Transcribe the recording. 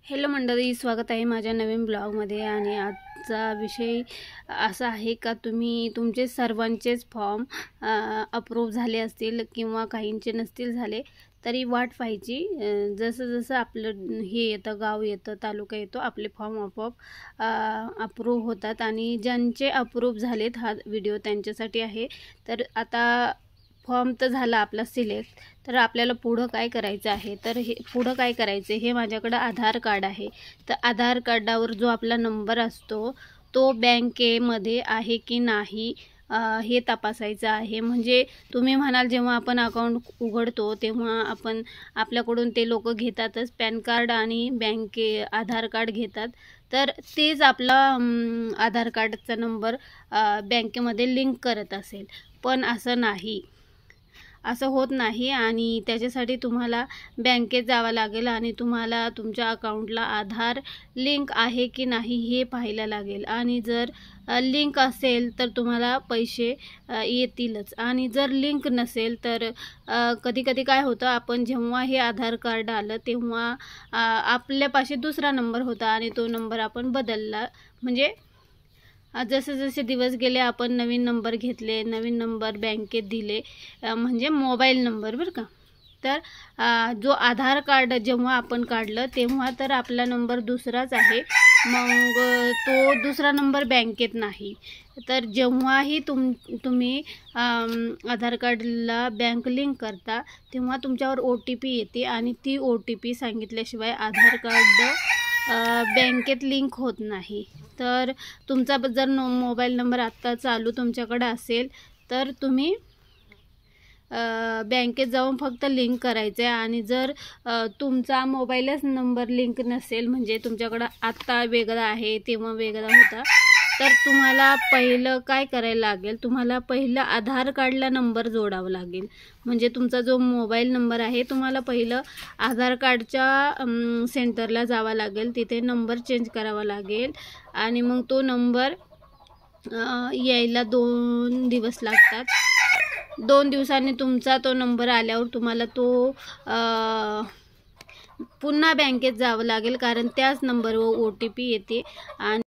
Hello मंडळी, स्वागत आहे माझ्या नवीन ब्लॉगमध्ये। आणि आजचा विषय असा आहे का तुम्ही तुमचे सर्वांचेच फॉर्म अप्रूव्ह झाले असतील किंवा काहींचे नसतील झाले तरी वाट पाहायची। जसं जसं आपलं हे येतं, गाव येतं, तालुका येतो, आपले फॉर्म आपोआप अप्रूव्ह होतात। आणि ज्यांचे अप्रूव्ह झालेत हा व्हिडिओ त्यांच्यासाठी आहे। तर आता फॉर्म तर झाला आपला सिलेक्ट, तर आपल्याला पुढं काय करायचं आहे, तर हे पुढं काय करायचं हे माझ्याकडे आधार कार्ड आहे। तर आधार कार्डावर जो आपला नंबर असतो तो बँकेमध्ये आहे की नाही हे तपासायचं आहे। म्हणजे तुम्ही म्हणाल जेव्हा आपण अकाउंट उघडतो तेव्हा आपल्याकडून ते लोक घेतातच पॅन कार्ड आणि आधार कार्ड घेतात, तर तेच आपला आधार कार्डचा नंबर बँकेमध्ये लिंक करत असेल, पण असं नाही, असं होत नाही। आणि त्याच्यासाठी तुम्हाला बँकेत जावं लागेल आणि तुम्हाला तुमच्या अकाउंटला आधार लिंक आहे की नाही हे पाहायला लागेल। आणि जर लिंक असेल तर तुम्हाला पैसे येतीलच, आणि जर लिंक नसेल तर कधी कधी काय होतं, आपण जेव्हा हे आधार कार्ड आलं तेव्हा आपल्यापाशी दुसरा नंबर होता आणि तो नंबर आपण बदलला। म्हणजे जसे जसे दिवस गेले आपण नवीन नंबर घेतले, नवीन नंबर बँकेत दिले, म्हणजे मोबाईल नंबर बरं का। तर जो आधार कार्ड जेव्हा आपण काढलं तेव्हा तर आपला नंबर दुसराच आहे, मग तो दुसरा नंबर बँकेत नाही। तर जेव्हाही तुम्ही आधार कार्डला बँक लिंक करता तेव्हा तुमच्यावर OTP येते, आणि ती OTP सांगितल्याशिवाय आधार कार्ड बँकेत लिंक होत नाही। तर तुमचा जर मोबाईल नंबर आत्ता चालू तुमच्याकडे असेल तर तुम्ही बँकेत जाऊन फक्त लिंक करायचं आहे। आणि जर तुमचा मोबाईलच नंबर लिंक नसेल, म्हणजे तुमच्याकडं आत्ता वेगळा आहे तेव्हा वेगळा होता, तर तुम्हाला पहिलं काय करायला लागेल, तुम्हाला पहिलं आधार कार्डला नंबर जोडावा लागेल। म्हणजे तुमचा जो मोबाईल नंबर आहे तुम्हाला पहिलं आधार कार्डच्या सेंटरला जावं लागेल, तिथे नंबर चेंज करावा लागेल, आणि मग तो नंबर यायला 2 दिवस लागतात। 2 दिवसांनी तुमचा तो नंबर आल्यावर तुम्हाला तो पुन्हा बँकेत जावं लागेल, कारण त्याच नंबरवर OTP येते। आणि